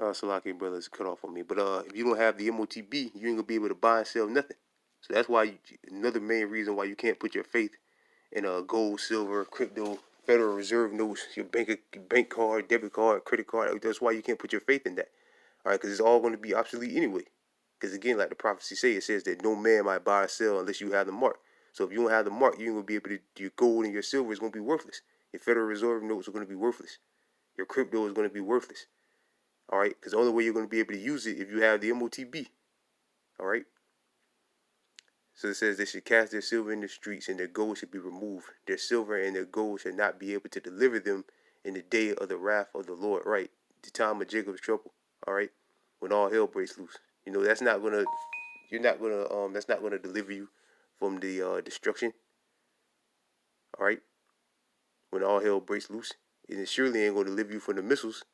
Salaki brothers cut off on me. But if you don't have the MOTB, you ain't gonna be able to buy and sell nothing. So that's why another main reason why you can't put your faith in gold, silver, crypto, Federal Reserve notes, your bank card, debit card, credit card. That's why you can't put your faith in that. All right, because it's all going to be obsolete anyway. Because again, like the prophecy say, it says that no man might buy or sell unless you have the mark. So if you don't have the mark, you ain't gonna be able to. Your gold and your silver is gonna be worthless. Your Federal Reserve notes are gonna be worthless. Your crypto is gonna be worthless. All right, because the only way you're gonna be able to use it if you have the MOTB. All right. So it says they should cast their silver in the streets and their gold should be removed. Their silver and their gold should not be able to deliver them in the day of the wrath of the Lord. Right, the time of Jacob's trouble. All right, when all hell breaks loose. You know that's not gonna. You're not gonna. That's not gonna deliver you from the destruction. All right, when all hell breaks loose, and it surely ain't gonna deliver you from the missiles.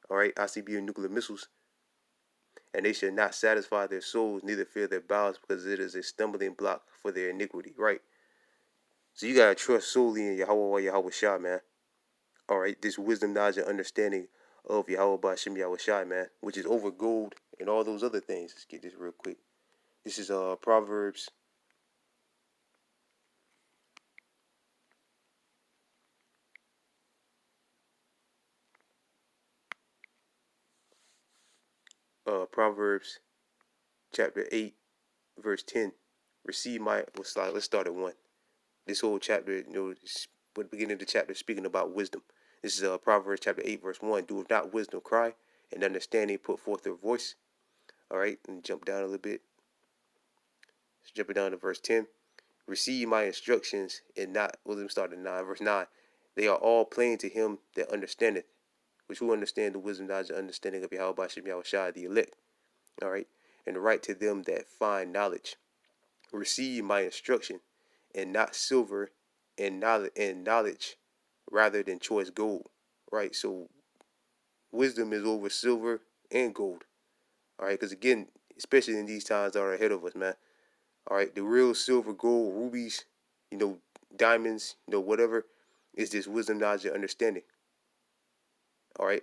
All right, ICB and nuclear missiles. And they shall not satisfy their souls, neither fear their bowels, because it is a stumbling block for their iniquity. Right. So you gotta trust solely in Yahweh or Yahweh Shai, man. All right, this wisdom, knowledge, and understanding of Yahweh Bashim Yahweh Shai, man, which is over gold and all those other things. Let's get this real quick. This is Proverbs. Proverbs chapter 8, verse 10. Receive my. Let's start at 1. This whole chapter, the beginning of the chapter, speaking about wisdom. This is Proverbs chapter 8, verse 1. Do not wisdom cry, and understanding put forth their voice. All right, and jump down a little bit. Let's jump it down to verse 10. Receive my instructions and not. Well, let me start at 9. Verse 9. They are all plain to him that understandeth, which who understand the wisdom, knowledge, and understanding of Yahweh Bashim Yahweh Shai, the elect. All right, and write to them that find knowledge. Receive my instruction, and not silver and knowledge rather than choice gold. Right, so wisdom is over silver and gold. All right, because again, especially in these times that are ahead of us, man. All right, the real silver, gold, rubies, diamonds, whatever, is this wisdom, knowledge, and understanding. All right,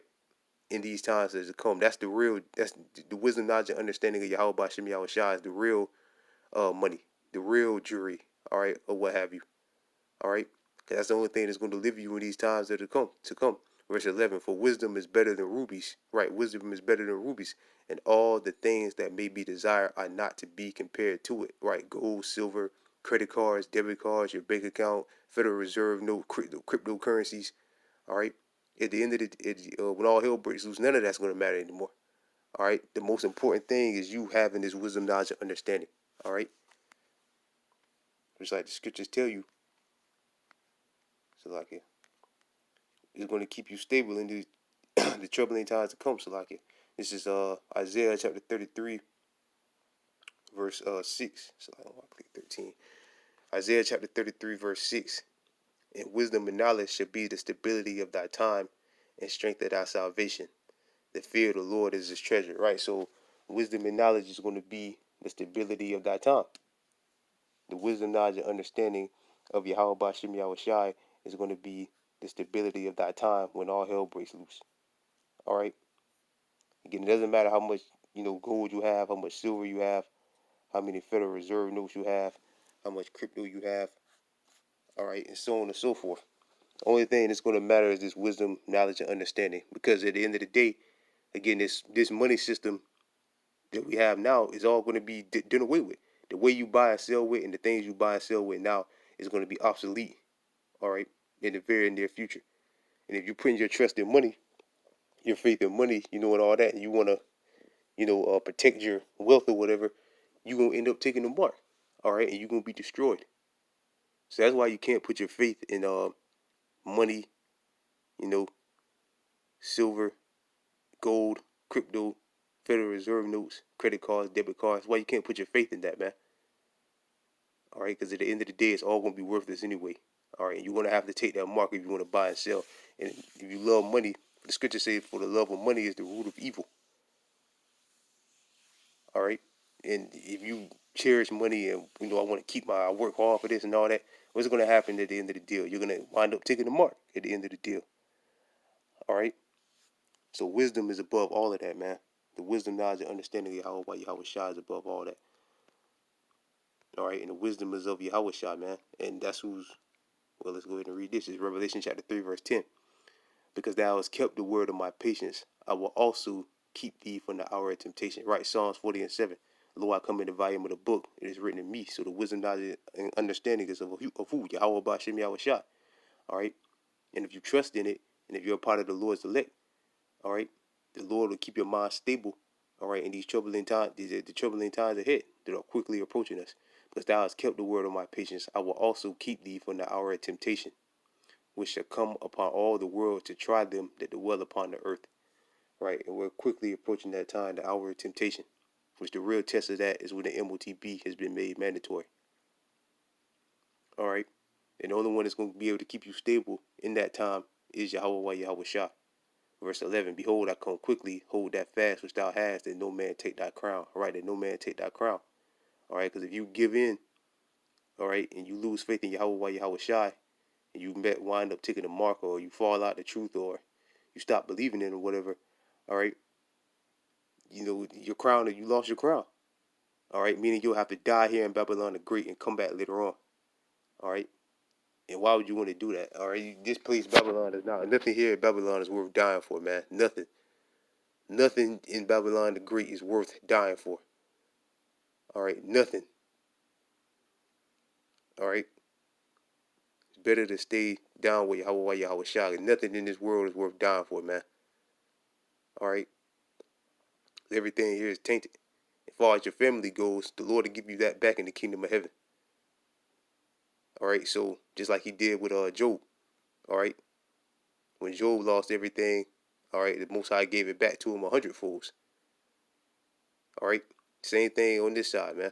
in these times as to come, that's the real. That's the wisdom, knowledge, and understanding of Yahweh Bashim Yahweh Shai is the real money, the real jewelry. All right, or what have you. All right, because that's the only thing that's going to deliver you in these times that are to come. Verse 11, for wisdom is better than rubies. Right, wisdom is better than rubies. And all the things that may be desired are not to be compared to it. Right, gold, silver, credit cards, debit cards, your bank account, Federal Reserve note, cryptocurrencies. All right, at the end of when all hell breaks loose, none of that's going to matter anymore. All right, the most important thing is you having this wisdom, knowledge, and understanding. All right, just like the scriptures tell you. So like it is going to keep you stable in the troubling times to come. So like it. This is Isaiah chapter 33, verse 6. So I don't want to click 13. Isaiah chapter 33, verse 6. And wisdom and knowledge shall be the stability of thy time and strength of thy salvation. The fear of the Lord is his treasure. Right. So wisdom and knowledge is going to be the stability of thy time. The wisdom, knowledge, and understanding of Yahweh Bashim Yahweh Shai is going to be the stability of thy time when all hell breaks loose. All right. Again, it doesn't matter how much gold you have, how much silver you have, how many Federal Reserve notes you have, how much crypto you have. All right, and so on and so forth. The only thing that's going to matter is this wisdom, knowledge, and understanding. Because at the end of the day, again, this money system that we have now is all going to be done away with. The way you buy and sell with, and the things you buy and sell with now is going to be obsolete. All right, in the very near future. And if you put your trust in money, your faith in money, and all that, and you want to protect your wealth or whatever, you're going to end up taking the mark. All right. And you're going to be destroyed. So that's why you can't put your faith in money, you know, silver, gold, crypto, Federal Reserve notes, credit cards, debit cards. That's why you can't put your faith in that, man. All right. Because at the end of the day, it's all going to be worthless anyway. All right. And you're going to have to take that mark if you want to buy and sell. And if you love money, the scripture says, for the love of money is the root of evil. All right. And if you cherish money and I want to I work hard for this and all that, what's going to happen at the end of the deal? You're going to wind up taking the mark at the end of the deal. All right. So wisdom is above all of that, man. The wisdom, knowledge, and understanding of Yahweh Shai is above all that. All right, and the wisdom is of Yahweh Shai, man. And that's who's, well, let's go ahead and read this. It's Revelation chapter 3, verse 10. Because thou hast kept the word of my patience, I will also keep thee from the hour of temptation. Right, Psalms 40 and 7. Lo, I come in the volume of the book. It is written in me. So the wisdom, knowledge, and understanding is of who? Yahweh Bashem Yahweh Shai. All right. And if you trust in it, and if you're a part of the Lord's elect, all right, the Lord will keep your mind stable, all right, in these troubling times, the troubling times ahead that are quickly approaching us. Because thou hast kept the word of my patience, I will also keep thee from the hour of temptation, which shall come upon all the world to try them that dwell upon the earth. Right, and we're quickly approaching that time, the hour of temptation, which the real test of that is when the MOTB has been made mandatory. All right, and the only one that's going to be able to keep you stable in that time is Yahweh Shah. Verse 11, behold, I come quickly, hold that fast which thou hast, that no man take thy crown. All right, that no man take thy crown. All right, because if you give in, all right, and you lose faith in Yahweh Shai, and you wind up taking the mark, or you fall out the truth, or you stop believing in it, or whatever, all right, you know, your crown, you lost your crown. All right, meaning you'll have to die here in Babylon the Great and come back later on. All right, and why would you want to do that? All right, this place Babylon is not, nothing here in Babylon is worth dying for, man. Nothing. Nothing in Babylon the Great is worth dying for. All right, nothing. All right, it's better to stay down with Yahweh Shai. Nothing in this world is worth dying for, man. All right, everything here is tainted. As far as your family goes, the Lord will give you that back in the kingdom of heaven. All right, so just like He did with Job. All right, when Job lost everything, all right, the Most High gave it back to him 100-folds. All right, same thing on this side, man.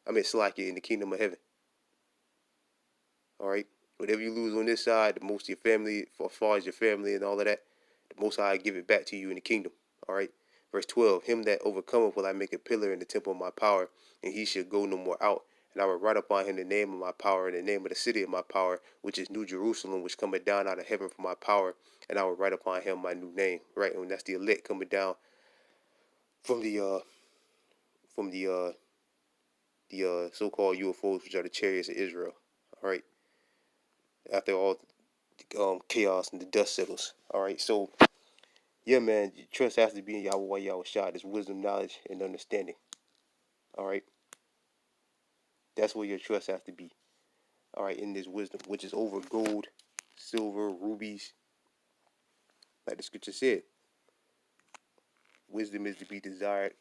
I mean, Slakia in the kingdom of heaven. All right, whatever you lose on this side, the most of your family, as far as your family and all of that, the Most High give it back to you in the kingdom. All right, verse 12: Him that overcometh will I make a pillar in the temple of my power, and he shall go no more out. And I will write upon him the name of my power and the name of the city of my power, which is New Jerusalem, which cometh down out of heaven from my power. And I will write upon him my new name. Right, and that's the elect coming down from the so-called UFOs, which are the chariots of Israel. All right, after all chaos and the dust settles. All right, so yeah, man, trust has to be in Yahweh Shai. There's wisdom, knowledge, and understanding. All right, that's where your trust has to be. All right, in this wisdom, which is over gold, silver, rubies, like the scripture said. Wisdom is to be desired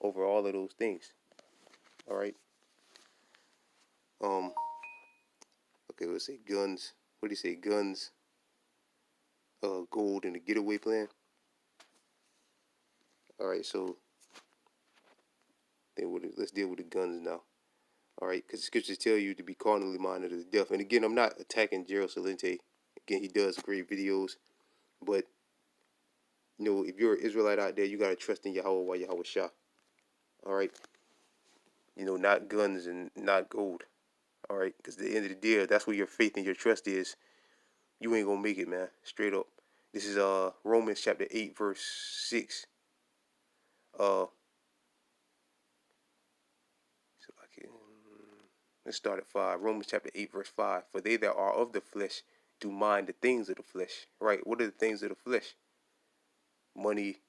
over all of those things. All right. Um. Okay, let's say guns. What do you say? Guns, gold, and the getaway plan. All right, so then let's deal with the guns now. All right, because the scriptures tell you to be carnally minded to death. And again, I'm not attacking Gerald Salente. Again, he does great videos, but you know, if you're an Israelite out there, you gotta trust in Yahweh Shah. All right, you know, not guns and not gold. All right, because at the end of the day, that's where your faith and your trust is. You ain't gonna make it, man. Straight up. This is Romans chapter 8, verse 6. Uh, so I can, let's start at 5. Romans chapter 8, verse 5. For they that are of the flesh do mind the things of the flesh. Right? What are the things of the flesh? Money,